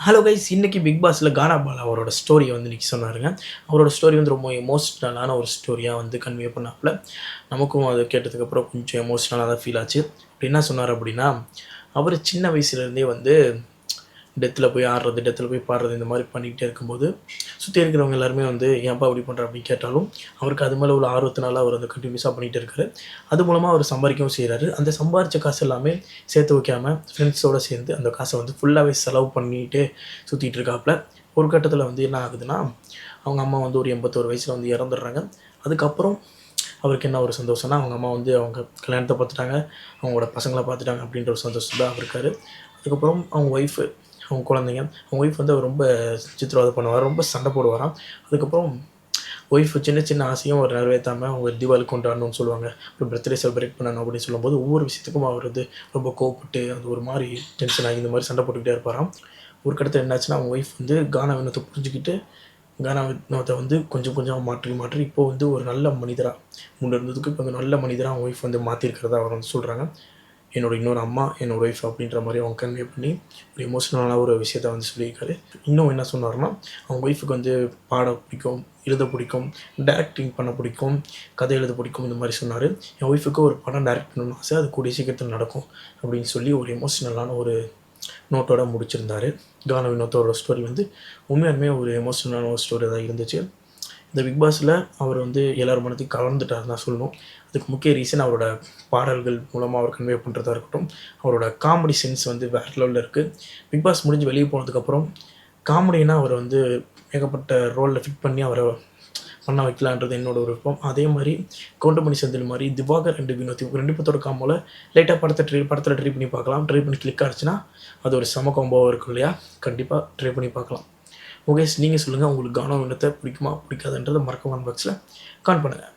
Hello guys, இன்னைக்கு big பாஸ்ல கானா பாலா அவரோட ஸ்டோரியை வந்து இன்னைக்கு சொன்னாருங்க. அவரோட ஸ்டோரி வந்து ரொம்ப எமோஷ்னலான ஒரு ஸ்டோரியாக வந்து கன்வே பண்ணாப்புல. நமக்கும் அது கேட்டதுக்கப்புறம் கொஞ்சம் எமோஷ்னலாக தான் ஃபீல் ஆச்சு. அப்படி என்ன சொன்னார் அப்படின்னா, அவர் சின்ன வயசுலேருந்தே வந்து டெத்தில் போய் ஆடுறது, டெத்தில் போய் பாடுறது இந்த மாதிரி பண்ணிக்கிட்டே இருக்கும்போது, சுற்றி இருக்கிறவங்க எல்லாருமே வந்து ஏன்ப்பா இப்படி பண்ணுற அப்படின்னு கேட்டாலும், அவருக்கு அது மேலே உள்ள ஆர்வத்தினால அவர் வந்து கண்டினியூஸாக பண்ணிகிட்டு இருக்காரு. அது மூலமாக அவர் சம்பாதிக்கவும் செய்கிறாரு. அந்த சம்பாரித்த காசு எல்லாமே சேர்த்து வைக்காமல் ஃப்ரெண்ட்ஸோடு சேர்ந்து அந்த காசை வந்து ஃபுல்லாகவே செலவு பண்ணிகிட்டே சுற்றிட்டு இருக்காப்புல. ஒரு கட்டத்தில் வந்து என்ன ஆகுதுன்னா, அவங்க அம்மா வந்து ஒரு 81 வயசில் வந்து இறந்துடுறாங்க. அதுக்கப்புறம் அவருக்கு என்ன ஒரு சந்தோஷம்னா, அவங்க அம்மா வந்து அவங்க கல்யாணத்தை பார்த்துட்டாங்க, அவங்களோட பசங்களை பார்த்துட்டாங்க அப்படின்ற ஒரு சந்தோஷம் தான் இருக்கார். அதுக்கப்புறம் அவங்க ஒய்ஃபு, அவங்க குழந்தைங்க, அவங்க ஒய்ஃப் வந்து அவர் ரொம்ப சித்திரவதை பண்ணுவார், ரொம்ப சண்டை போடுவாராம். அதுக்கப்புறம் ஒய்ஃப் சின்ன சின்ன ஆசையும் அவர் நிறைவேற்றாமல் அவங்க தீபாவளி கொண்டாடணும்னு சொல்லுவாங்க, அப்புறம் பர்த்டே செலிப்ரேட் பண்ணணும் அப்படின்னு சொல்லும்போது ஒவ்வொரு விஷயத்துக்கும் அவர் வந்து ரொம்ப கோவப்பட்டு அது ஒரு மாதிரி டென்ஷன் ஆகி இந்த மாதிரி சண்டை போட்டுக்கிட்டே இருப்பாராம். ஒரு கட்டத்தில் என்னாச்சுன்னா, அவங்க ஒய்ஃப் வந்து கானா வினோத்தை புரிஞ்சுக்கிட்டு கானா வினோத்தை வந்து கொஞ்சம் கொஞ்சம் மாற்றி மாற்றி இப்போ வந்து ஒரு நல்ல மனிதராக, முன்னே இருந்ததுக்கு இப்போ வந்து நல்ல மனிதராக அவங்க ஒய்ஃப் வந்து மாற்றிருக்கிறதா அவர் வந்து சொல்கிறாங்க. என்னோட இன்னொரு அம்மா, என்னோட ஒய்ஃப் அப்படின்ற மாதிரி அவங்க கன்வே பண்ணி ஒரு எமோஷ்னலான ஒரு விஷயத்த வந்து சொல்லியிருக்காரு. இன்னும் என்ன சொன்னார்னா, அவங்க ஒய்ஃபுக்கு வந்து பாட பிடிக்கும், எழுத பிடிக்கும், டைரக்டிங் பண்ண பிடிக்கும், கதை எழுத பிடிக்கும், இந்த மாதிரி சொன்னார். என் ஒய்ஃபுக்கு ஒரு படம் டைரக்ட் பண்ணணும்னு ஆசை, அது கூடிய சீக்கிரத்தில் நடக்கும் அப்படின்னு சொல்லி ஒரு எமோஷ்னலான ஒரு நோட்டோட முடிச்சிருந்தார். கானா வினோத்தோட ஸ்டோரி வந்து உண்மையாலுமே ஒரு எமோஷ்னலான ஒரு ஸ்டோரி தான் இருந்துச்சு. இந்த பிக் பாஸில் அவர் வந்து எல்லார் மனதையும் கவர்ந்துட்டாருன்னு தான் சொல்லணும். அதுக்கு முக்கிய ரீசன் அவரோட பாடல்கள் மூலமாக அவர் கன்வே பண்ணுறதா இருக்கட்டும், அவரோட காமெடி சென்ஸ் வந்து வேறு லெவலில் இருக்குது. பிக் பாஸ் முடிஞ்சு வெளியே போனதுக்கப்புறம் காமெடினா அவரை வந்து ஏகப்பட்ட ரோலில் ஃபிட் பண்ணி அவரை பண்ண வைக்கலான்றது என்னோட ஒரு விருப்பம். அதே மாதிரி கவுண்டமணி செந்தில் மாதிரி திவாகர் அண்ட் வினோத் இவங்க 2 பேத்தோட காம்போல லைட்டாக படத்தில் ட்ரை பண்ணி பார்க்கலாம். ட்ரை பண்ணி கிளிக் ஆச்சுன்னா அது ஒரு செம காம்போவாக இருக்கும் இல்லையா? கண்டிப்பாக ட்ரை பண்ணி பார்க்கலாம். முகேஷ், நீங்கள் சொல்லுங்கள், உங்களுக்கு கானா வினோத்தை பிடிக்குமா பிடிக்காதுன்றதை மறக்காம கமெண்ட் பாக்ஸில் கமெண்ட் பண்ணுங்கள்.